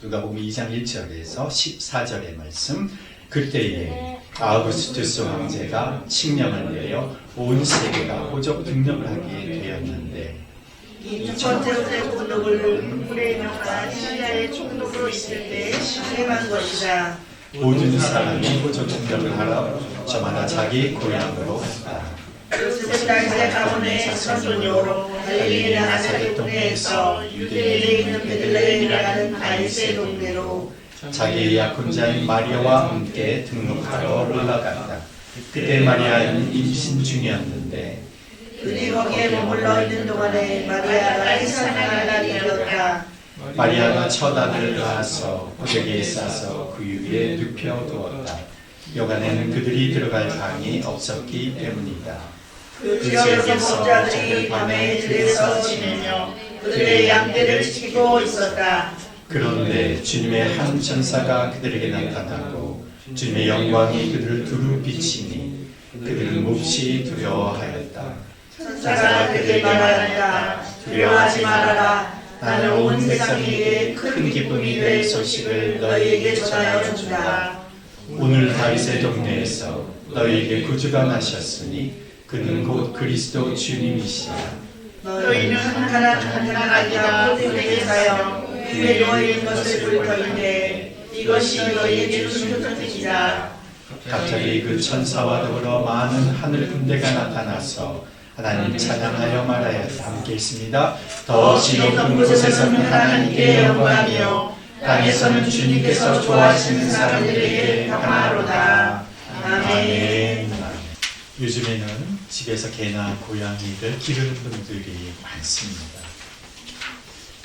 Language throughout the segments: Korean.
누가복음 2장 1절에서 14절의 말씀. 그때에 아우구스투스 황제가 칙령을 내려 온 세계가 호적 등록을 하게 되었는데 이 첫 번째 등록을 브레명과 시리아의 총독으로 있을 때 시행한 것이다. 모든 사람이 호적 등록을 하러 저마다 자기 고향으로 갔다. 요셉 당시의 가문의 선손이요 갈릴리 나사렛 동네에서 유대인에 있는 베들레헴이라는 다윗의 동네로 자기의 약혼자인 마리아와 함께 등록하러 올라갔다. 그때 마리아는 임신 중이었는데 그들이 거기에 머물러 있는 동안에 마리아가 해산할 날이 되었다. 마리아가 첫 아들을 낳아서 호적에 싸서 그 위에 눕혀두었다. 여간에는 그들이 들어갈 방이 없었기 때문이다. 그 지역에서 목자들이 밤에 들에서 지내며 그들의 양떼를 지키고 있었다. 그런데 주님의 한 천사가 그들에게 나타나고 주님의 영광이 그들을 두루 비치니 그들은 몹시 두려워하였다. 천사가 그들에게 말하였다. 두려워하지 말아라. 나는 온 세상에게 큰 기쁨이 될 소식을 너희에게 전하여 준다. 오늘 다윗의 동네에서 너희에게 구주가 나셨으니 그는 곧 그리스도 주님이시라. 너희는 한가한 아기가 호텔에 사여 그에 누워있는 것을 볼 터인데 이것이 너희에게 주는 뜻이라. 갑자기 그 천사와 더불어 많은 하늘 군대가 나타나서 하나님 찬양하여 말하였다. 함께 있습니다. 더 높은 곳에서는 하나님께 영광이요 땅에서는 주님께서 좋아하시는 사람들에게 평화로다. 아멘. 요즘에는 집에서 개나 고양이를 기르는 분들이 많습니다.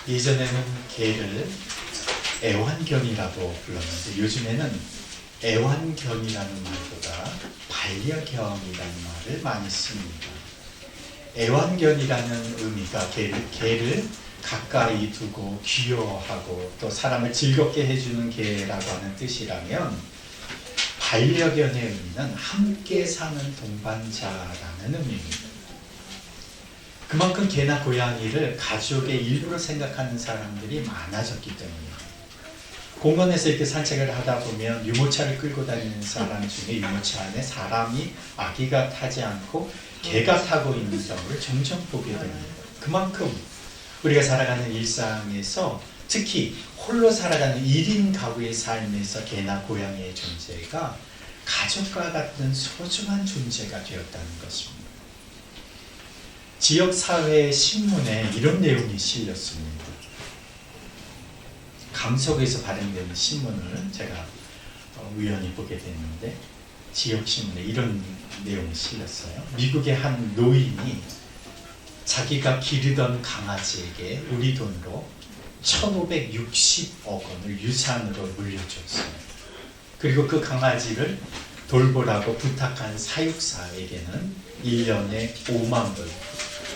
예전에는 개를 애완견이라고 불렀는데 요즘에는 애완견이라는 말보다 반려견이라는 말을 많이 씁니다. 애완견이라는 의미가 개를 가까이 두고 귀여워하고 또 사람을 즐겁게 해주는 개라고 하는 뜻이라면 반려견의 의미는 함께 사는 동반자라는 의미입니다. 그만큼 개나 고양이를 가족의 일부로 생각하는 사람들이 많아졌기 때문입니다. 공원에서 이렇게 산책을 하다 보면 유모차를 끌고 다니는 사람 중에 유모차 안에 사람이 아기가 타지 않고 개가 타고 있는 경우를 종종 보게 됩니다. 그만큼 우리가 살아가는 일상에서 특히 홀로 살아가는 1인 가구의 삶에서 개나 고양이의 존재가 가족과 같은 소중한 존재가 되었다는 것입니다. 지역사회 신문에 이런 내용이 실렸습니다. 강서구에서 발행된 신문을 제가 우연히 보게 됐는데 지역신문에 이런 내용이 실렸어요. 미국의 한 노인이 자기가 기르던 강아지에게 우리 돈으로 1,560억 원을 유산으로 물려줬어요. 그리고 그 강아지를 돌보라고 부탁한 사육사에게는 1년에 5만 불,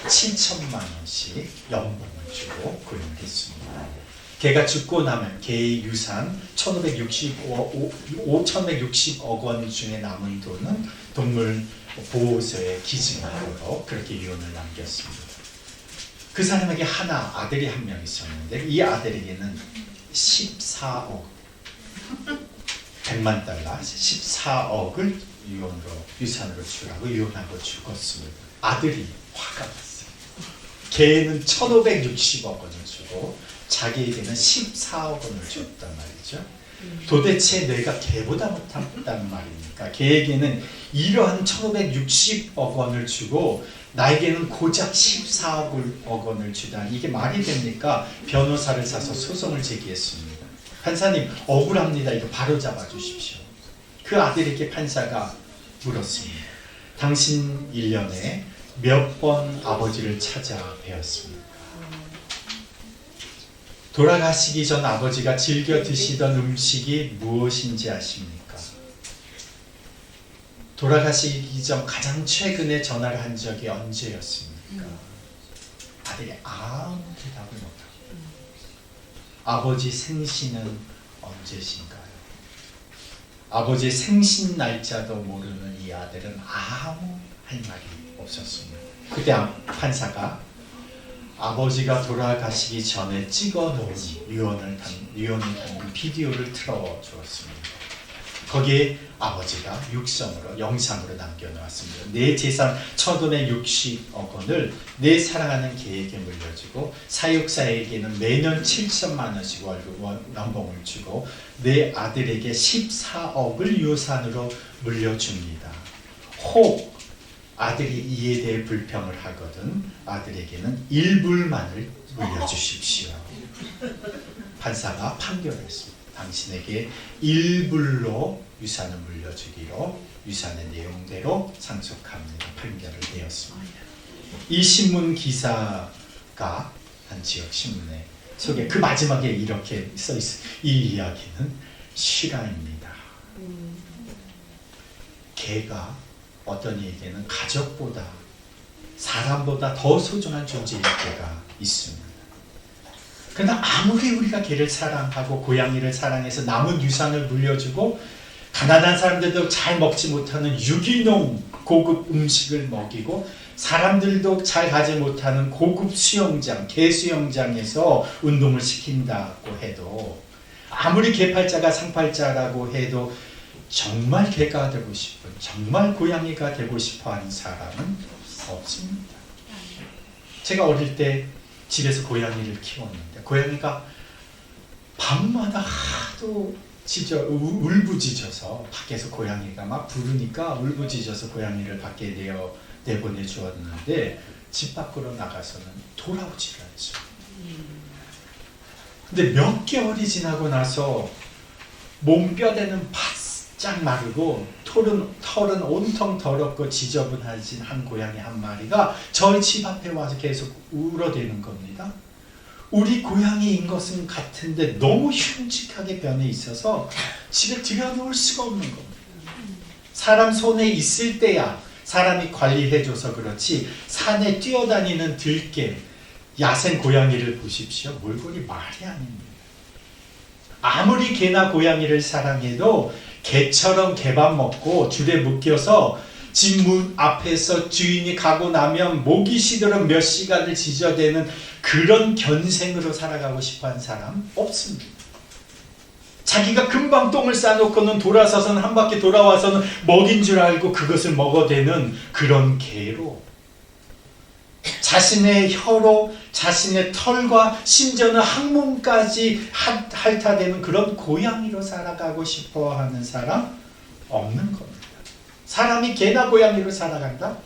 7천만 원씩 연봉을 주고 고용했습니다. 개가 죽고 나면 개의 유산 1,560억 원 중에 남은 돈은 동물 보호소에 기증하도록 그렇게 유언을 남겼습니다. 그 사람에게 아들이 한 명 있었는데 이 아들에게는 14억 100만 달러 14억을 유산으로 주라고 유언하고 죽었습니다. 아들이 화가 났어요. 개는 1,560억 원을 주고 자기에게는 14억 원을 줬단 말이죠. 도대체 내가 개보다 못한다는 말입니까? 개에게는 이러한 1,560억 원을 주고 나에게는 고작 14억 원을 주다니 이게 말이 됩니까? 변호사를 사서 소송을 제기했습니다. 판사님 억울합니다. 이거 바로 잡아주십시오. 그 아들에게 판사가 물었습니다. 당신 1년에 몇 번 아버지를 찾아뵈었습니까? 돌아가시기 전 아버지가 즐겨 드시던 음식이 무엇인지 아십니까? 돌아가시기 전 가장 최근에 전화를 한 적이 언제였습니까? 아들이 아무 대답을 못합니다. 아버지 생신은 언제신가요? 아버지 생신 날짜도 모르는 이 아들은 아무 할 말이 없었습니다. 그때 판사가 아버지가 돌아가시기 전에 찍어놓은 유언을 담은 비디오를 틀어주었습니다. 거기에 아버지가 육성으로 영상으로 남겨놓았습니다. 내 재산 1,000원의 60억 원을 내 사랑하는 개에게 물려주고 사육사에게는 매년 7천만 원씩 연봉을 주고 내 아들에게 14억을 유산으로 물려줍니다. 혹 아들이 이에 대해 불평을 하거든 아들에게는 일불만을 물려주십시오. 판사가 판결했습니다. 당신에게 일불로 유산을 물려주기로 유산의 내용대로 상속합니다. 판결을 내었습니다. 이 신문 기사가 한 지역 신문에 속에 그 마지막에 이렇게 써 있어요. 이 이야기는 실화입니다. 개가 어떤 이에게는 가족보다 사람보다 더 소중한 존재일 때가 있습니다. 그러나 아무리 우리가 개를 사랑하고 고양이를 사랑해서 남은 유산을 물려주고 가난한 사람들도 잘 먹지 못하는 유기농 고급 음식을 먹이고 사람들도 잘 가지 못하는 고급 수영장, 개 수영장에서 운동을 시킨다고 해도 아무리 개팔자가 상팔자라고 해도 정말 개가 되고 싶은, 정말 고양이가 되고 싶어 하는 사람은 없습니다. 제가 어릴 때 집에서 고양이를 키웠는데 고양이가 밤마다 하도 울부짖어서 밖에서 고양이가 막 부르니까 울부짖어서 고양이를 밖에 내보내 주었는데 집 밖으로 나가서는 돌아오지를 않죠. 근데 몇 개월이 지나고 나서 몸뼈대는 바짝 마르고 털은 온통 더럽고 지저분해진 한 고양이 한 마리가 저희 집 앞에 와서 계속 울어대는 겁니다. 우리 고양이인 것은 같은데 너무 흉측하게 변해 있어서 집에 들여놓을 수가 없는 겁니다. 사람 손에 있을 때야 사람이 관리해줘서 그렇지 산에 뛰어다니는 들개, 야생 고양이를 보십시오. 몰골이 말이 아닙니다. 아무리 개나 고양이를 사랑해도 개처럼 개밥 먹고 줄에 묶여서 집 문 앞에서 주인이 가고 나면 목이 쉬도록 몇 시간을 지저대는 그런 견생으로 살아가고 싶어하는 사람 없습니다. 자기가 금방 똥을 싸놓고는 돌아서서는 한 바퀴 돌아와서는 먹인 줄 알고 그것을 먹어대는 그런 개로 자신의 혀로 자신의 털과 심지어는 항문까지 핥아대는 그런 고양이로 살아가고 싶어하는 사람 없는 겁니다. 사람이 개나 고양이로 살아간다?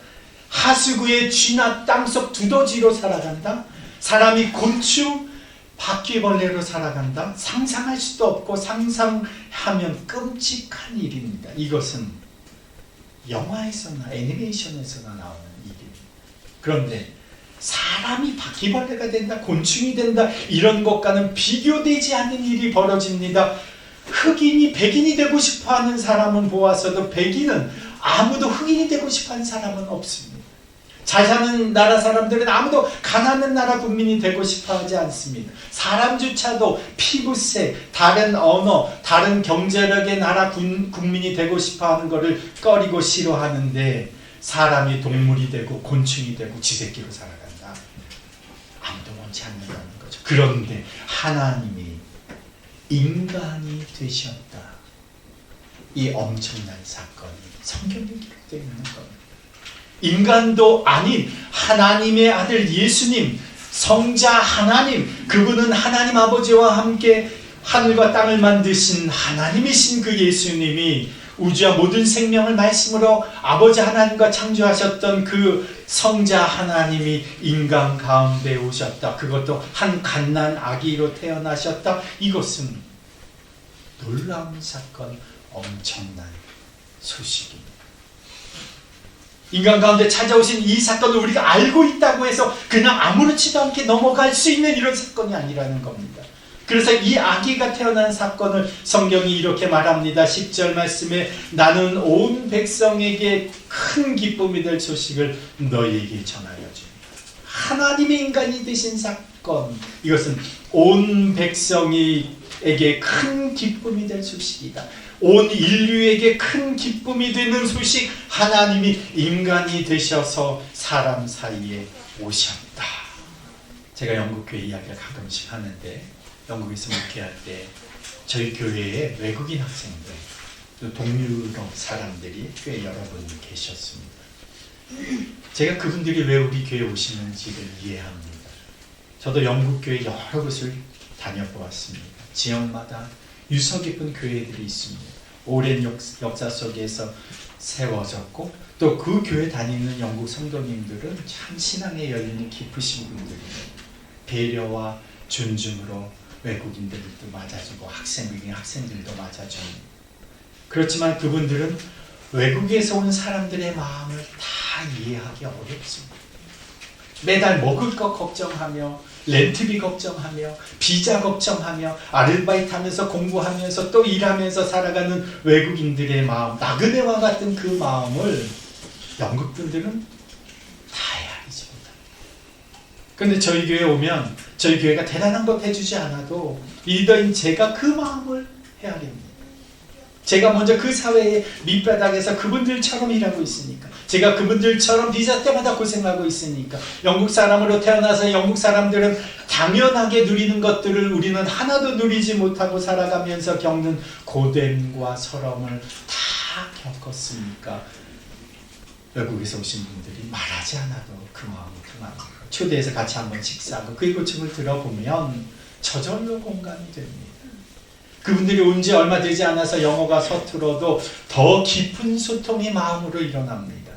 하수구의 쥐나 땅속 두더지로 살아간다? 사람이 곤충, 바퀴벌레로 살아간다? 상상할 수도 없고 상상하면 끔찍한 일입니다. 이것은 영화에서나 애니메이션에서나 나오는 일입니다. 그런데 사람이 바퀴벌레가 된다, 곤충이 된다 이런 것과는 비교되지 않는 일이 벌어집니다. 흑인이 백인이 되고 싶어하는 사람은 보아서도 백인은 아무도 흑인이 되고 싶어하는 사람은 없습니다. 잘 사는 나라 사람들은 아무도 가난한 나라 국민이 되고 싶어하지 않습니다. 사람조차도 피부색, 다른 언어, 다른 경제력의 나라 국민이 되고 싶어하는 것을 꺼리고 싫어하는데 사람이 동물이 되고 곤충이 되고 쥐새끼로 살아간다. 아무도 원치 않는다는 거죠. 그런데 하나님이 인간이 되셨다. 이 엄청난 사건이 성경에 기록되어 있는 겁니다. 인간도 아닌 하나님의 아들 예수님, 성자 하나님, 그분은 하나님 아버지와 함께 하늘과 땅을 만드신 하나님이신 그 예수님이 우주와 모든 생명을 말씀으로 아버지 하나님과 창조하셨던 그 성자 하나님이 인간 가운데 오셨다. 그것도 한 갓난 아기로 태어나셨다. 이것은 놀라운 사건, 엄청난 소식입니다. 인간 가운데 찾아오신 이 사건을 우리가 알고 있다고 해서 그냥 아무렇지도 않게 넘어갈 수 있는 이런 사건이 아니라는 겁니다. 그래서 이 아기가 태어난 사건을 성경이 이렇게 말합니다. 10절 말씀에 나는 온 백성에게 큰 기쁨이 될 소식을 너희에게 전하여 줍니다. 하나님의 인간이 되신 사건, 이것은 온 백성에게 큰 기쁨이 될 소식이다. 온 인류에게 큰 기쁨이 되는 소식, 하나님이 인간이 되셔서 사람 사이에 오셨다. 제가 영국 교회 이야기를 가끔씩 하는데 영국에서 목회할 때 저희 교회에 외국인 학생들 또 동유럽 사람들이 꽤 여러분 계셨습니다. 제가 그분들이 왜 우리 교회에 오시는지를 이해합니다. 저도 영국 교회 여러 곳을 다녀보았습니다. 지역마다 유서 깊은 교회들이 있습니다. 오랜 역사 속에서 세워졌고 또 그 교회 다니는 영국 성도님들은 참 신앙의 연륜이 깊으신 분들이에요. 배려와 존중으로 외국인들도 맞아주고 학생들도 맞아줍니다. 그렇지만 그분들은 외국에서 온 사람들의 마음을 다 이해하기 어렵습니다. 매달 먹을 것 걱정하며 렌트비 걱정하며 비자 걱정하며 아르바이트 하면서 공부하면서 또 일하면서 살아가는 외국인들의 마음, 나그네와 같은 그 마음을 영국 분들은 다 헤아리지 못합니다. 그런데 저희 교회에 오면 저희 교회가 대단한 것 해주지 않아도 리더인 제가 그 마음을 헤아립니다. 제가 먼저 그 사회의 밑바닥에서 그분들처럼 일하고 있으니까, 제가 그분들처럼 비자 때마다 고생하고 있으니까, 영국 사람으로 태어나서 영국 사람들은 당연하게 누리는 것들을 우리는 하나도 누리지 못하고 살아가면서 겪는 고됨과 서러움을 다 겪었으니까 외국에서 오신 분들이 말하지 않아도 그 마음을 통합니다. 초대해서 같이 한번 식사하고 그의 고충을 들어보면 저절로 공감이 됩니다. 그분들이 온 지 얼마 되지 않아서 영어가 서툴어도 더 깊은 소통이 마음으로 일어납니다.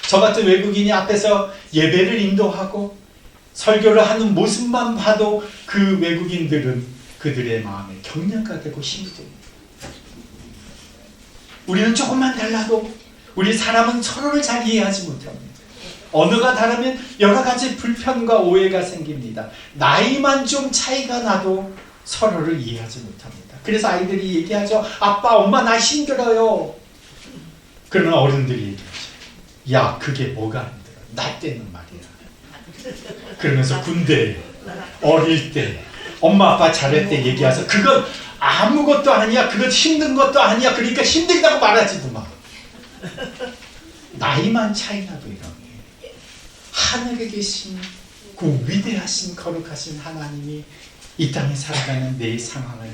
저 같은 외국인이 앞에서 예배를 인도하고 설교를 하는 모습만 봐도 그 외국인들은 그들의 마음에 격려가 되고 힘이 됩니다. 우리는 조금만 달라도 우리 사람은 서로를 잘 이해하지 못합니다. 언어가 다르면 여러 가지 불편과 오해가 생깁니다. 나이만 좀 차이가 나도 서로를 이해하지 못합니다. 그래서 아이들이 얘기하죠. 아빠, 엄마 나 힘들어요. 그러면 어른들이 얘기하죠. 야, 그게 뭐가 힘들어? 나 때는 말이야. 그러면서 군대, 어릴 때, 엄마 아빠 잘할 때 얘기해서 그건 아무것도 아니야. 그건 힘든 것도 아니야. 그러니까 힘들다고 말하지도 마. 나이만 차이 나도 이런 게. 하늘에 계신 그 위대하신 거룩하신 하나님이 이 땅에 살아가는 내 상황을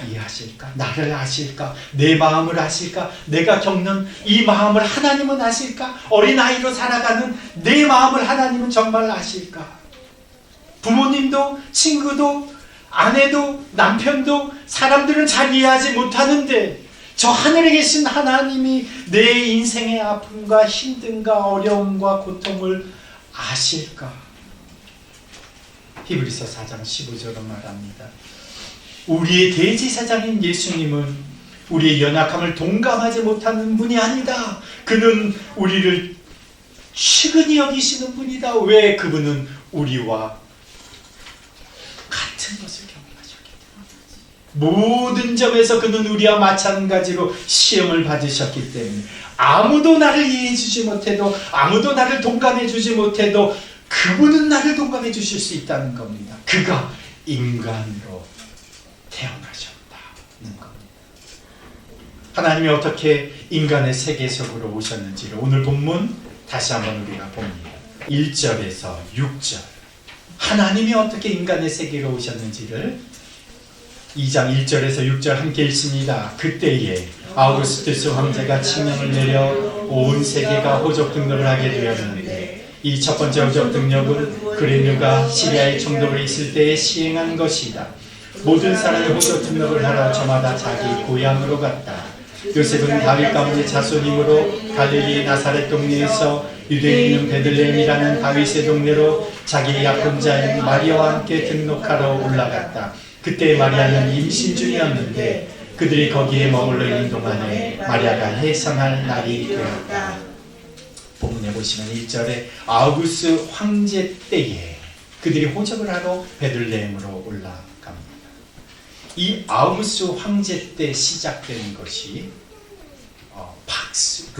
이해하실까? 나를 아실까? 내 마음을 아실까? 내가 겪는 이 마음을 하나님은 아실까? 어린아이로 살아가는 내 마음을 하나님은 정말 아실까? 부모님도 친구도 아내도 남편도 사람들은 잘 이해하지 못하는데 저 하늘에 계신 하나님이 내 인생의 아픔과 힘듦과 어려움과 고통을 아실까? 히브리서 4장 15절로 말합니다. 우리의 대제사장인 예수님은 우리의 연약함을 동감하지 못하는 분이 아니다. 그는 우리를 측은히 여기시는 분이다. 왜? 그분은 우리와 같은 것을 경험하셨기 때문에. 모든 점에서 그는 우리와 마찬가지로 시험을 받으셨기 때문에 아무도 나를 이해해 주지 못해도 아무도 나를 동감해 주지 못해도 그분은 나를 동감해 주실 수 있다는 겁니다. 그가 인간으로 태어나셨다는 겁니다. 하나님이 어떻게 인간의 세계 속으로 오셨는지를 오늘 본문 다시 한번 우리가 봅니다. 1절에서 6절 하나님이 어떻게 인간의 세계로 오셨는지를 2장 1절에서 6절 함께 읽습니다. 그때에 아우구스투스 황제가 칙령을 내려 온 세계가 호적 등록을 하게 되었는데 이 첫 번째 호적 등록은 그레누가 시리아의 총독으로 있을 때에 시행한 것이다. 모든 사람이 호적 등록을 하러 저마다 자기 고향으로 갔다. 요셉은 다윗 가문의 자손이므로 갈릴리 나사렛 동네에서 유대에 있는 베들레헴이라는 다윗의 동네로 자기 약혼자인 마리아와 함께 등록하러 올라갔다. 그때 마리아는 임신 중이었는데 그들이 거기에 머물러 있는 동안에 마리아가 해산할 날이 되었다. 본문에 보시면 1절에 아우구스 황제 때에 그들이 호적을 하러 베들레헴으로 올라갑니다. 이 아우구스 황제 때 시작된 것이 팍스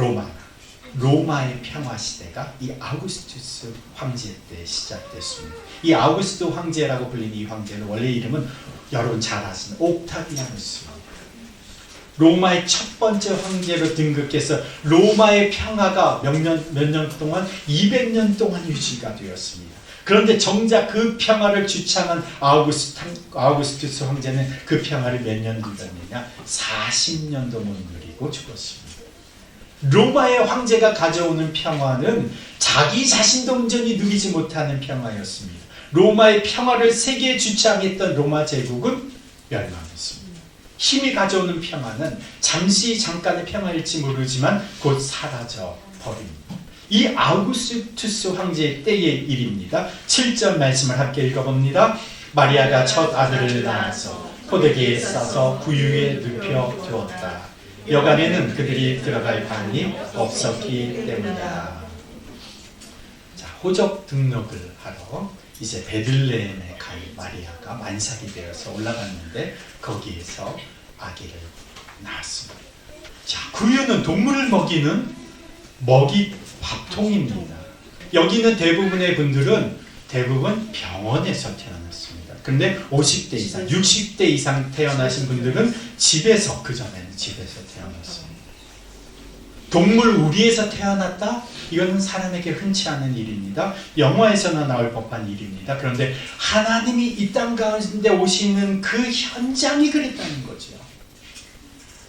로마의 평화 시대가 이 아우구스투스 황제 때 시작됐습니다. 이 아우구스투 황제라고 불리는 이 황제는 원래 이름은 여러분 잘 아시는 옥타비아누스입니다. 로마의 첫 번째 황제로 등극해서 로마의 평화가 몇 년 동안 200년 동안 유지가 되었습니다. 그런데 정작 그 평화를 주창한 아우구스투스 황제는 그 평화를 몇 년 누렸느냐? 40년도 못 누리고 죽었습니다. 로마의 황제가 가져오는 평화는 자기 자신도 온전히 누리지 못하는 평화였습니다. 로마의 평화를 세계에 주창했던 로마 제국은 멸망했습니다. 힘이 가져오는 평화는 잠깐의 평화일지 모르지만 곧 사라져 버립니다. 이 아우구스투스 황제의 때의 일입니다. 7절 말씀을 함께 읽어봅니다. 마리아가 첫 아들을 낳아서 포대기에 싸서 구유에 눕혀 두었다. 여간에는 그들이 들어갈 방이 없었기 때문이다. 자, 호적 등록을 하러 이제 베들레헴에 간 마리아가 만삭이 되어서 올라갔는데 거기에서 아기를 낳았습니다. 자, 구유는 동물을 먹이는 밥통입니다. 여기 있는 대부분의 분들은 대부분 병원에서 태어났습니다. 그런데 50대 이상, 60대 이상 태어나신 분들은 집에서, 그전에는 집에서 태어났습니다. 동물 우리에서 태어났다? 이거는 사람에게 흔치 않은 일입니다. 영화에서나 나올 법한 일입니다. 그런데 하나님이 이 땅 가운데 오시는 그 현장이 그랬다는 거죠.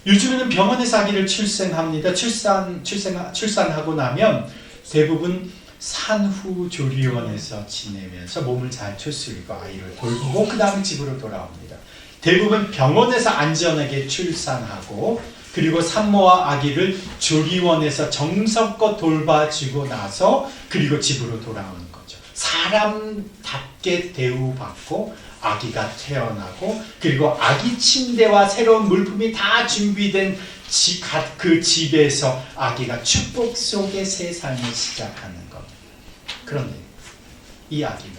요즘에는 병원에서 아기를 출생합니다. 출산하고 나면 대부분 산후조리원에서 지내면서 몸을 잘 추스리고 아이를 돌보고 그 다음에 집으로 돌아옵니다. 대부분 병원에서 안전하게 출산하고 그리고 산모와 아기를 조리원에서 정성껏 돌봐주고 나서 그리고 집으로 돌아오는 거죠. 사람답게 대우받고 아기가 태어나고 그리고 아기 침대와 새로운 물품이 다 준비된 그 집에서 아기가 축복 속의 세상을 시작하는 겁니다. 그런데 이 아기는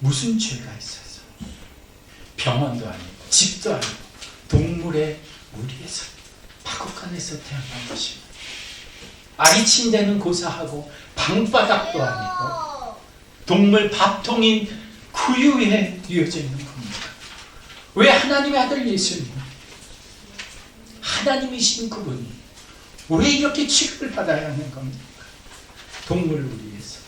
무슨 죄가 있어서 병원도 아니고 집도 아니고 동물의 무리에서 파국간에서 태어난 것입니다. 아기 침대는 고사하고 방바닥도 아니고 동물 밥통인 구유에 뉘어져 있는 겁니다. 왜 하나님의 아들 예수님, 하나님이신 그분이 왜 이렇게 취급을 받아야 하는 겁니까? 동물 우리에서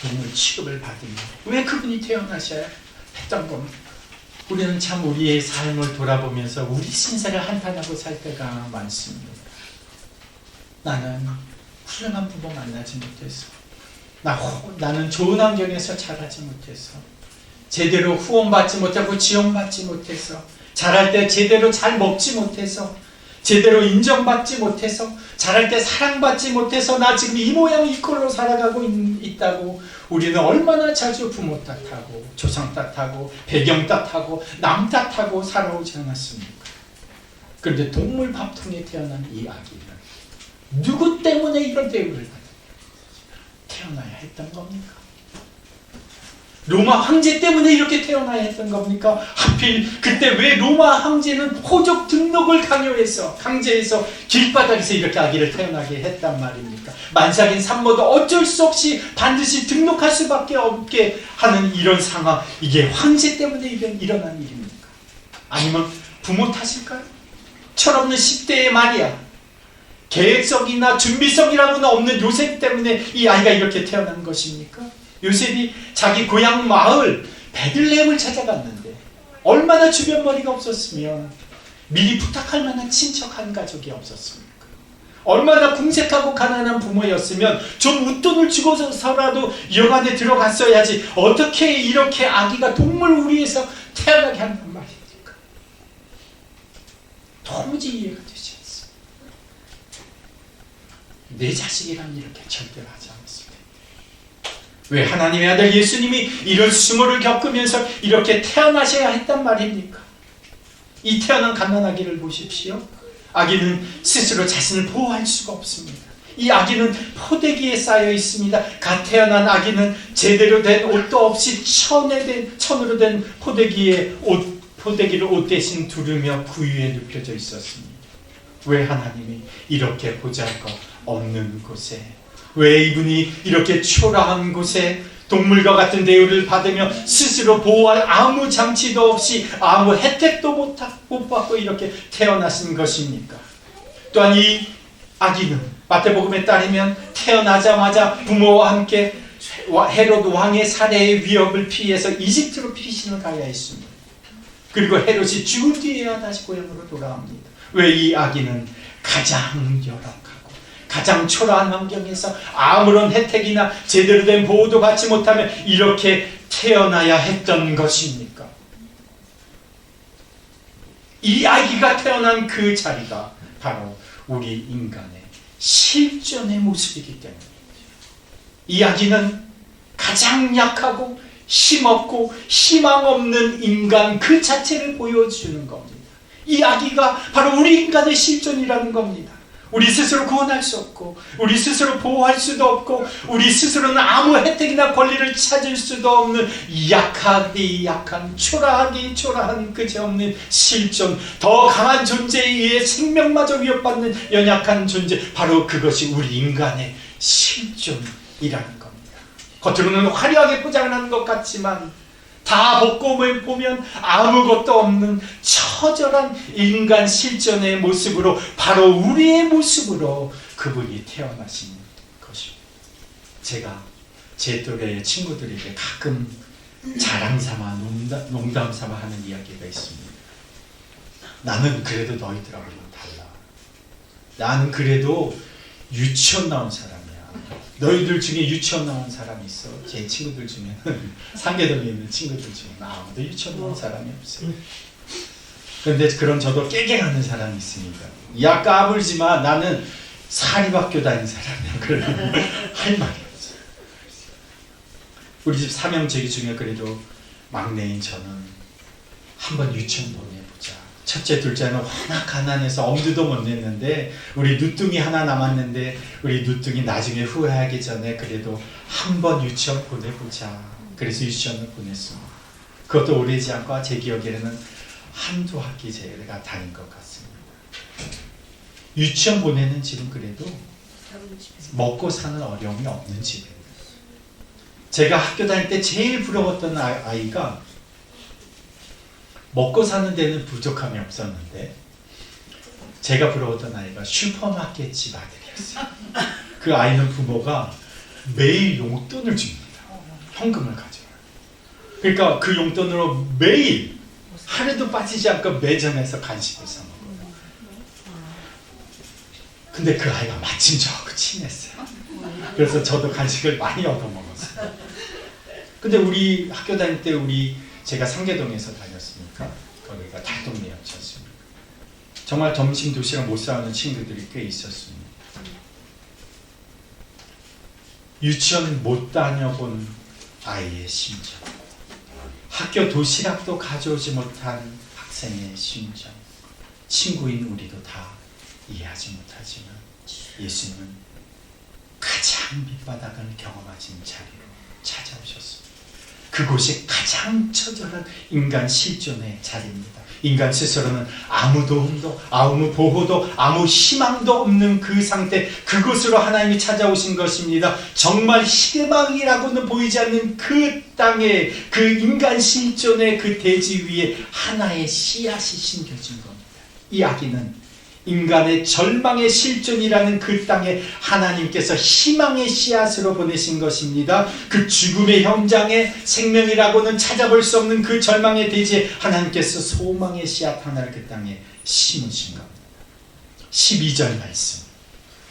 동물 취급을 받으면 왜 그분이 태어나셔야 했던 겁니까? 우리는 참 우리의 삶을 돌아보면서 우리 신세를 한탄하고 살 때가 많습니다. 나는 훌륭한 부모 만나지 못해서 나는 좋은 환경에서 자라지 못해서 제대로 후원받지 못하고 지원받지 못해서 자랄 때 제대로 잘 먹지 못해서 제대로 인정받지 못해서 자랄 때 사랑받지 못해서 나 지금 이 모양 이 꼴로 살아가고 있다고 우리는 얼마나 자주 부모 탓하고 조상 탓하고 배경 탓하고 남 탓하고 살아오지 않았습니까? 그런데 동물 밥통에 태어난 이 아기는 누구 때문에 이런 대우를 태어나야 했던 겁니까? 로마 황제 때문에 이렇게 태어나야 했던 겁니까? 하필 그때 왜 로마 황제는 호적 등록을 강제해서 길바닥에서 이렇게 아기를 태어나게 했단 말입니까? 만삭인 산모도 어쩔 수 없이 반드시 등록할 수밖에 없게 하는 이런 상황, 이게 황제 때문에 일어난 일입니까? 아니면 부모 탓일까요? 철없는 10대의 마리아, 계획성이나 준비성이라고는 없는 요셉 때문에 이 아이가 이렇게 태어난 것입니까? 요셉이 자기 고향 마을 베들레헴을 찾아갔는데 얼마나 주변머리가 없었으면 미리 부탁할 만한 친척 한 가족이 없었습니까? 얼마나 궁색하고 가난한 부모였으면 좀 웃돈을 주고서라도 여관에 들어갔어야지 어떻게 이렇게 아기가 동물 우리에서 태어나게 한단 말입니까? 도무지 이해가 되지 않습니다. 내 자식이란 이렇게 절대로 하지 않습니다. 왜 하나님의 아들 예수님이 이런 수모를 겪으면서 이렇게 태어나셔야 했단 말입니까? 이 태어난 갓난아기를 보십시오. 아기는 스스로 자신을 보호할 수가 없습니다. 이 아기는 포대기에 쌓여 있습니다. 갓 태어난 아기는 제대로 된 옷도 없이 천으로 된 포대기를 옷 대신 두르며 구유에 눕혀져 있었습니다. 왜 하나님이 이렇게 보잘것 없는 곳에, 왜 이분이 이렇게 초라한 곳에 동물과 같은 대우를 받으며 스스로 보호할 아무 장치도 없이 아무 혜택도 못 받고 이렇게 태어나신 것입니까? 또한 이 아기는 마태복음에 따르면 태어나자마자 부모와 함께 헤롯 왕의 살해의 위협을 피해서 이집트로 피신을 가야 했습니다. 그리고 헤롯이 죽은 뒤에야 다시 고향으로 돌아옵니다. 왜? 이 아기는 가장 열악하고 가장 초라한 환경에서 아무런 혜택이나 제대로 된 보호도 받지 못하면 이렇게 태어나야 했던 것입니까? 이 아기가 태어난 그 자리가 바로 우리 인간의 실존의 모습이기 때문입니다. 이 아기는 가장 약하고 힘없고 희망 없는 인간 그 자체를 보여주는 겁니다. 이 아기가 바로 우리 인간의 실존이라는 겁니다. 우리 스스로 구원할 수 없고 우리 스스로 보호할 수도 없고 우리 스스로는 아무 혜택이나 권리를 찾을 수도 없는 약하디 약한 초라하기 초라한 그지없는 실존, 더 강한 존재에 의해 생명마저 위협받는 연약한 존재, 바로 그것이 우리 인간의 실존이라는 겁니다. 겉으로는 화려하게 포장을 하는 것 같지만 다 벗고 보면 아무것도 없는 처절한 인간 실존의 모습으로, 바로 우리의 모습으로 그분이 태어나신 것입니다. 제가 제 또래의 친구들에게 가끔 자랑삼아 농담 삼아 하는 이야기가 있습니다. 나는 그래도 너희들하고는 달라. 나는 그래도 유치원 나온 사람이야. 너희들 중에 유치원 나온 사람이 있어? 제 친구들 중에는 상계동에 있는 친구들 중에는 아무도 유치원 나온 사람이 없어요. 그런데 그런 저도 깨갱하는 사람이 있습니다. 야 까불지마, 나는 사립학교 다닌 사람이야. 그러면 할 말이 없어요. 우리 집 삼형제기 중에 그래도 막내인 저는 한번 유치원 보내보자. 첫째 둘째는 워낙 가난해서 엄두도 못 냈는데 우리 누뚱이 하나 남았는데 우리 누뚱이 나중에 후회하기 전에 그래도 한번 유치원 보내보자. 그래서 유치원을 보냈습니다. 그것도 오래지 않고 제 기억에는 한두 학기 제가 다닌 것 같습니다. 유치원 보내는 집은 그래도 먹고 사는 어려움이 없는 집입니다. 제가 학교 다닐 때 제일 부러웠던 아이가 먹고 사는 데는 부족함이 없었는데 제가 부러웠던 아이가 슈퍼마켓 집 아들이었어요. 그 아이는 부모가 매일 용돈을 줍니다. 현금을 가져와요. 그러니까 그 용돈으로 매일 하루도 빠지지 않고 매점에서 간식을 사 먹어요. 근데 그 아이가 마침 저하고 친했어요. 그래서 저도 간식을 많이 얻어 먹었어요. 근데 우리 학교 다닐 때 제가 상계동에서 다녔으니까 거기가 달동네였습니다. 정말 점심 도시락 못 사오는 친구들이 꽤 있었습니다. 유치원을 못 다녀본 아이의 심정, 학교 도시락도 가져오지 못한 학생의 심정, 친구인 우리도 다 이해하지 못하지만 예수님은 가장 밑바닥을 경험하신 자리로 찾아오셨습니다. 그곳이 가장 처절한 인간 실존의 자리입니다. 인간 스스로는 아무 도움도 아무 보호도 아무 희망도 없는 그 상태, 그곳으로 하나님이 찾아오신 것입니다. 정말 희망이라고는 보이지 않는 그 땅에, 그 인간 실존의 그 대지 위에 하나의 씨앗이 심겨진 겁니다. 이 아기는 인간의 절망의 실존이라는 그 땅에 하나님께서 희망의 씨앗으로 보내신 것입니다. 그 죽음의 현장에 생명이라고는 찾아볼 수 없는 그 절망의 대지에 하나님께서 소망의 씨앗 하나를 그 땅에 심으신 겁니다. 12절 말씀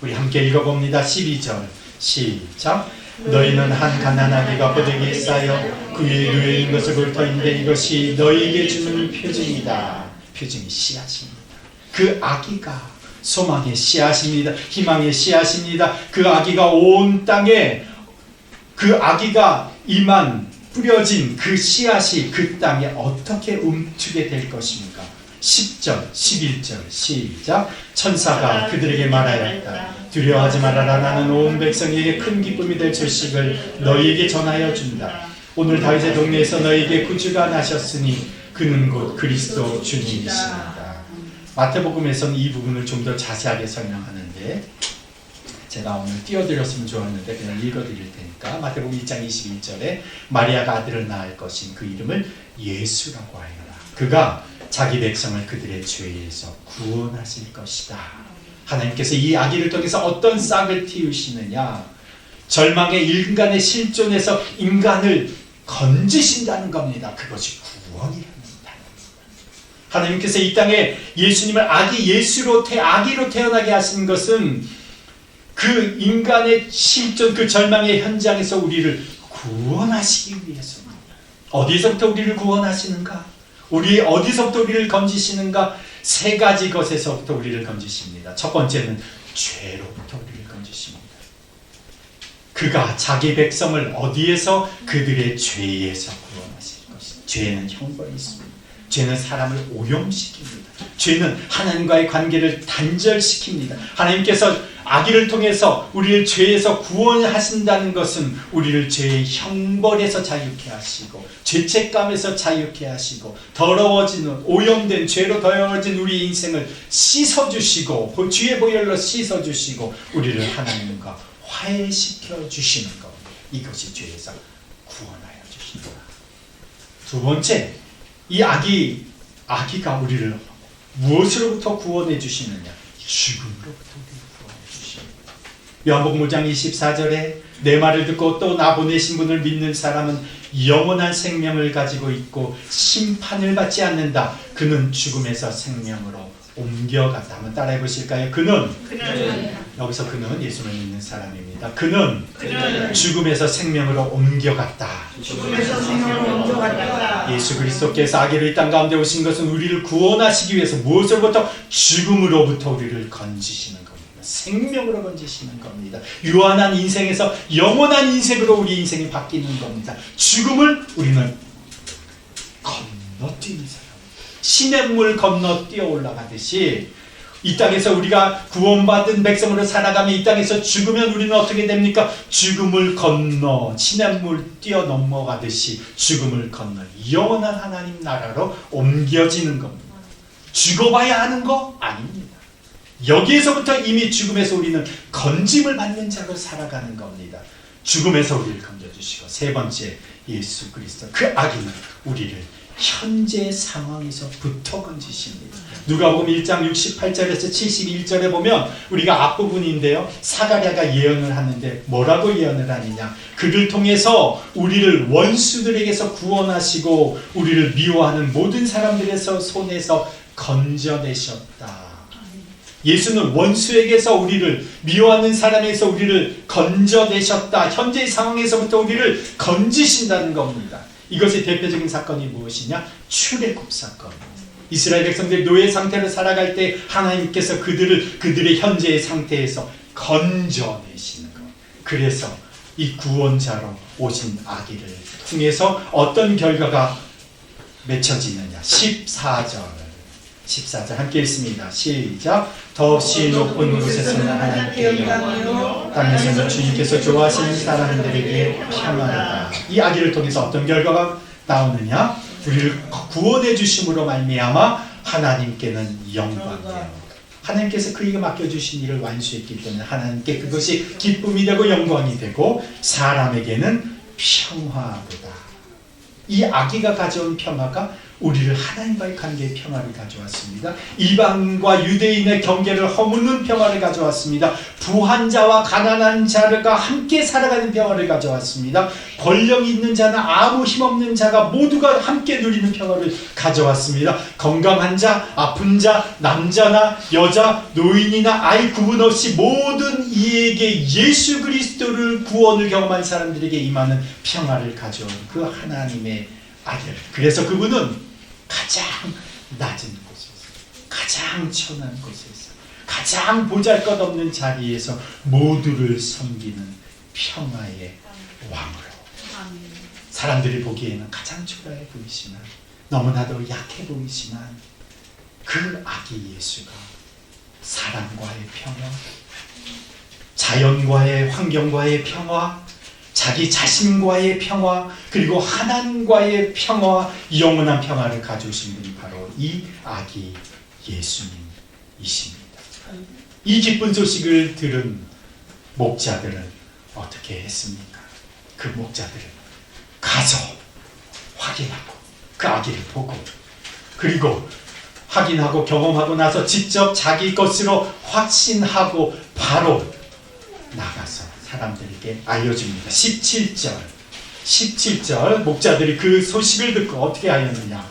우리 함께 읽어봅니다. 12절 시작. 너희는 한 가난아기가 포도기에 쌓여 그 위에 누워있는 것을 볼 터인데 이것이 너희에게 주는 표징이다. 표징이 씨앗입니다. 그 아기가 소망의 씨앗입니다. 희망의 씨앗입니다. 그 아기가 온 땅에, 그 아기가 이만 뿌려진 그 씨앗이 그 땅에 어떻게 움트게 될 것입니까? 10절, 11절 시작. 천사가 그들에게 말하였다. 두려워하지 말아라. 나는 온 백성에게 큰 기쁨이 될 소식을 너희에게 전하여 준다. 오늘 다윗의 동네에서 너희에게 구주가 나셨으니 그는 곧 그리스도 주님이십니다. 마태복음에서는 이 부분을 좀 더 자세하게 설명하는데 제가 오늘 띄워드렸으면 좋았는데 그냥 읽어드릴 테니까 마태복음 1장 21절에 마리아가 아들을 낳을 것인 그 이름을 예수라고 하여라. 그가 자기 백성을 그들의 죄에서 구원하실 것이다. 하나님께서 이 아기를 통해서 어떤 싹을 틔우시느냐, 절망의 인간의 실존에서 인간을 건지신다는 겁니다. 그것이 구원이랍니다. 하나님께서 이 땅에 예수님을 아기로 태어나게 하신 것은 그 인간의 실존, 그 절망의 현장에서 우리를 구원하시기 위해서입니다. 어디서부터 우리를 구원하시는가? 어디서부터 우리를 건지시는가? 세 가지 것에서부터 우리를 건지십니다. 첫 번째는 죄로부터 우리를 건지십니다. 그가 자기 백성을 어디에서? 그들의 죄에서 구원하실 것입니다. 죄는 형벌이 있습니다. 죄는 사람을 오염시킵니다. 죄는 하나님과의 관계를 단절시킵니다. 하나님께서 아기를 통해서 우리를 죄에서 구원하신다는 것은 우리를 죄의 형벌에서 자유케 하시고 죄책감에서 자유케 하시고 더러워지는 오염된 죄로 더러워진 우리 인생을 씻어주시고 주의 보혈로 씻어주시고 우리를 하나님과 화해시켜 주시는 겁니다. 이것이 죄에서 구원하여 주신다. 두 번째, 이 아기가 우리를 무엇으로부터 구원해 주시느냐? 죽음으로부터 우리를 구원해 주십니다. 요한복음 5장 24절에 내 말을 듣고 또 나 보내신 분을 믿는 사람은 영원한 생명을 가지고 있고 심판을 받지 않는다. 그는 죽음에서 생명으로 옮겨갔다. 한번 따라해 보실까요? 그는 여기서 그는 예수를 믿는 사람입니다. 그는 죽음에서 생명으로 옮겨갔다. 예수 그리스도께서 아기로 이 땅 가운데 오신 것은 우리를 구원하시기 위해서 무엇으로부터? 죽음으로부터 우리를 건지시는 겁니다. 생명으로 건지시는 겁니다. 유한한 인생에서 영원한 인생으로 우리 인생이 바뀌는 겁니다. 죽음을 우리는 건너뛰는 사람. 시냇물 건너 뛰어 올라가듯이 이 땅에서 우리가 구원받은 백성으로 살아가면 이 땅에서 죽으면 우리는 어떻게 됩니까? 죽음을 건너 시냇물 뛰어 넘어가듯이 죽음을 건너 영원한 하나님 나라로 옮겨지는 겁니다. 죽어봐야 하는 거 아닙니다. 여기에서부터 이미 죽음에서 우리는 건짐을 받는 자로 살아가는 겁니다. 죽음에서 우리를 건져주시고 세 번째, 예수 그리스도 그 아기는 우리를 현재 상황에서부터 건지십니다. 누가복음 1장 68절에서 71절에 보면 우리가 앞부분인데요, 사가랴가 예언을 하는데 뭐라고 예언을 하느냐? 그를 통해서 우리를 원수들에게서 구원하시고 우리를 미워하는 모든 사람들에서 손에서 건져내셨다. 예수는 원수에게서 우리를 미워하는 사람에게서 우리를 건져내셨다. 현재의 상황에서부터 우리를 건지신다는 겁니다. 이것의 대표적인 사건이 무엇이냐? 출애굽 사건. 이스라엘 백성들이 노예 상태로 살아갈 때 하나님께서 그들의 현재의 상태에서 건져내시는 것. 그래서 이 구원자로 오신 아기를 통해서 어떤 결과가 맺혀지느냐? 14절 함께 읽습니다. 시작. 더없이 높은 곳에서는 하나님께 영광이요 땅에서는 주님께서 좋아하시는 사람들에게 평안하다. 이 아기를 통해서 어떤 결과가 나오느냐? 우리를 구원해 주심으로 말미암아 하나님께는 영광이에요. 하나님께서 그에게 맡겨주신 일을 완수했기 때문에 하나님께 그것이 기쁨이 되고 영광이 되고 사람에게는 평화보다. 이 아기가 가져온 평화가 우리를 하나님과의 관계의 평화를 가져왔습니다. 이방인과 유대인의 경계를 허무는 평화를 가져왔습니다. 부한 자와 가난한 자가 함께 살아가는 평화를 가져왔습니다. 권력 있는 자나 아무 힘없는 자가 모두가 함께 누리는 평화를 가져왔습니다. 건강한 자, 아픈 자, 남자나 여자, 노인이나 아이 구분 없이 모든 이에게 예수 그리스도를 구원을 경험한 사람들에게 임하는 평화를 가져온 그 하나님의 아들. 그래서 그분은 가장 낮은 곳에서, 가장 천한 곳에서, 가장 보잘것없는 자리에서 모두를 섬기는 평화의 왕으로. 사람들이 보기에는 가장 초라해 보이지만, 너무나도 약해 보이지만 그 아기 예수가 사람과의 평화, 자연과의 환경과의 평화, 자기 자신과의 평화, 그리고 하나님과의 평화, 영원한 평화를 가져오신 분이 바로 이 아기 예수님이십니다. 이 기쁜 소식을 들은 목자들은 어떻게 했습니까? 그 목자들은 가서 확인하고 그 아기를 보고 그리고 확인하고 경험하고 나서 직접 자기 것으로 확신하고 바로 나가서 사람들에게 알려줍니다. 17절 목자들이 그 소식을 듣고 어떻게 하였느냐.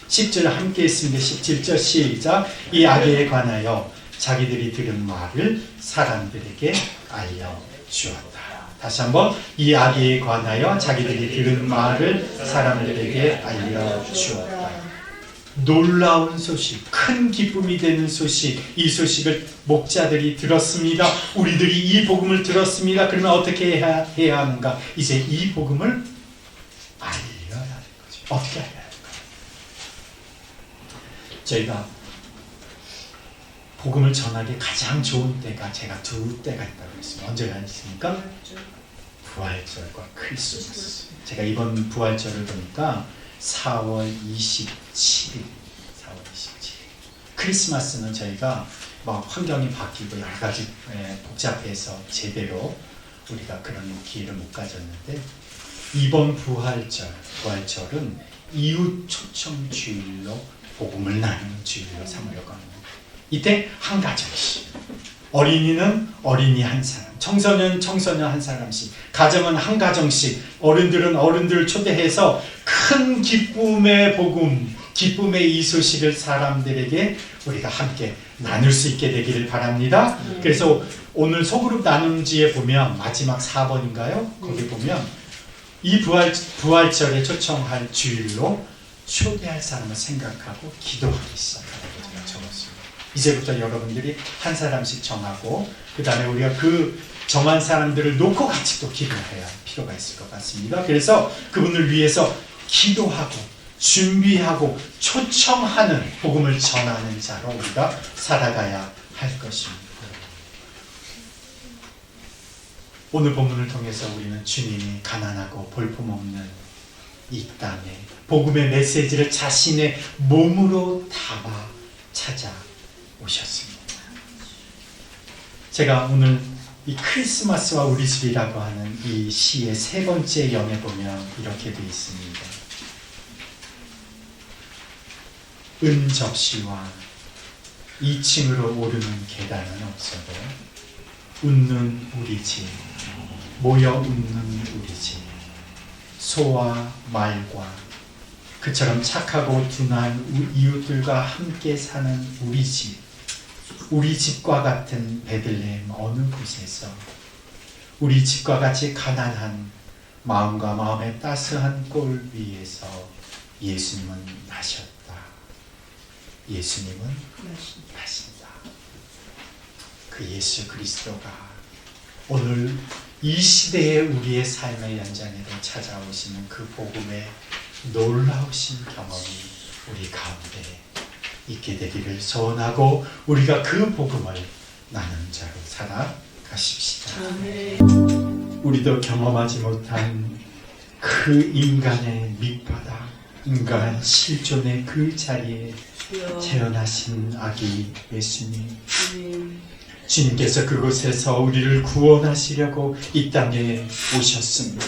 10절 함께 했습니다. 17절 시작. 이 아기에 관하여 자기들이 들은 말을 사람들에게 알려주었다. 다시 한번 이 아기에 관하여 자기들이 들은 말을 사람들에게 알려주었다. 놀라운 소식, 큰 기쁨이 되는 소식, 이 소식을 목자들이 들었습니다. 우리들이 이 복음을 들었습니다. 그러면 어떻게 해야 하는가? 이제 이 복음을 알려야 하는 거죠. 어떻게 알려야 할까요? 저희가 복음을 전하기 가장 좋은 때가 제가 두 때가 있다고 했습니다. 언제가 있습니까? 부활절과 크리스마스. 제가 이번 부활절을 보니까 4월 27일. 크리스마스는 저희가 막 환경이 바뀌고 여러 가지 복잡해서 제대로 우리가 그런 기회를 못 가졌는데, 이번 부활절은 이웃 초청 주일로 복음을 나누는 주일로 삼으려고 합니다. 이때 한 가정씩, 어린이는 어린이 한 사람, 청소년 한 사람씩, 가정은 한 가정씩, 어른들은 어른들을 초대해서 큰 기쁨의 복음, 기쁨의 이 소식을 사람들에게 우리가 함께 나눌 수 있게 되기를 바랍니다. 그래서 오늘 소그룹 나눔지에 보면 마지막 4번인가요? 거기 보면 이 부활절에 초청할 주일로 초대할 사람을 생각하고 기도하기 시작하라고 제가 적었습니다. 이제부터 여러분들이 한 사람씩 정하고 그 다음에 우리가 그 정한 사람들을 놓고 같이 또 기도해야 할 필요가 있을 것 같습니다. 그래서 그분을 위해서 기도하고 준비하고 초청하는, 복음을 전하는 자로 우리가 살아가야 할 것입니다. 오늘 본문을 통해서 우리는 주님이 가난하고 볼품없는 이 땅에 복음의 메시지를 자신의 몸으로 담아 찾아오셨습니다. 제가 오늘 이 크리스마스와 우리 집이라고 하는 이 시의 세 번째 연에 보면 이렇게 되어 있습니다. 은 접시와 2층으로 오르는 계단은 없어도 웃는 우리 집, 모여 웃는 우리 집, 소와 말과 그처럼 착하고 둔한 이웃들과 함께 사는 우리 집, 우리 집과 같은 베들레헴 어느 곳에서 우리 집과 같이 가난한 마음과 마음의 따스한 꼴 위에서 예수님은 나셨다. 예수님은 나신다. 그 예수 그리스도가 오늘 이 시대의 우리의 삶의 연장에도 찾아오시는 그 복음의 놀라우신 경험이 우리 가운데 있게 되기를 소원하고 우리가 그 복음을 나누는 자로 살아가십시다. 우리도 경험하지 못한 그 인간의 밑바닥, 인간 실존의 그 자리에 태어나신 아기 예수님, 주님께서 그곳에서 우리를 구원하시려고 이 땅에 오셨습니다.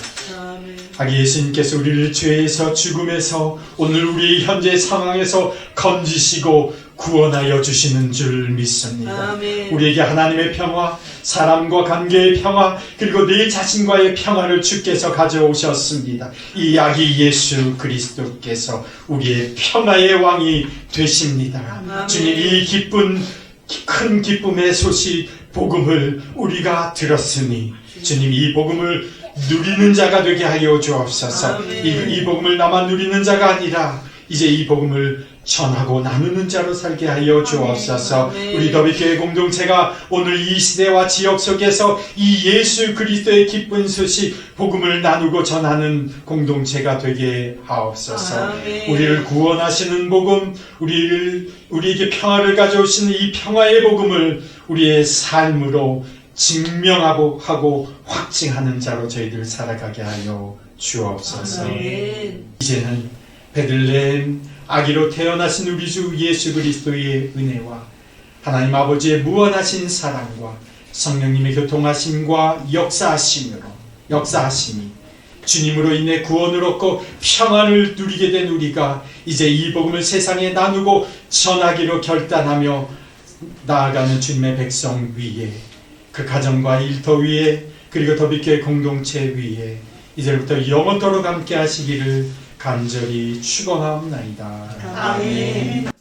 아기 예수님께서 우리를 죄에서, 죽음에서, 오늘 우리 현재 상황에서 건지시고 구원하여 주시는 줄 믿습니다. 우리에게 하나님의 평화, 사람과 관계의 평화, 그리고 내 자신과의 평화를 주께서 가져오셨습니다. 이 아기 예수 그리스도께서 우리의 평화의 왕이 되십니다. 주님, 이 큰 기쁨의 소식, 복음을 우리가 들었으니 주님, 이 복음을 누리는 자가 되게 하여 주옵소서. 이 복음을 나만 누리는 자가 아니라 이제 이 복음을 전하고 나누는 자로 살게 하여 주옵소서. 우리 더비교회 공동체가 오늘 이 시대와 지역 속에서 이 예수 그리스도의 기쁜 소식, 복음을 나누고 전하는 공동체가 되게 하옵소서. 우리를 구원하시는 복음, 우리에게 평화를 가져오시는 이 평화의 복음을 우리의 삶으로 증명하고 확증하는 자로 저희들 살아가게 하여 주옵소서. 이제는 베들레헴 아기로 태어나신 우리 주 예수 그리스도의 은혜와 하나님 아버지의 무한하신 사랑과 성령님의 교통하심과 역사하심이 주님으로 인해 구원을 얻고 평안을 누리게 된 우리가 이제 이 복음을 세상에 나누고 전하기로 결단하며 나아가는 주님의 백성 위에, 그 가정과 일터 위에, 그리고 더비교회 공동체 위에 이제부터 영원토록 함께 하시기를 간절히 축원하옵나이다. 아멘.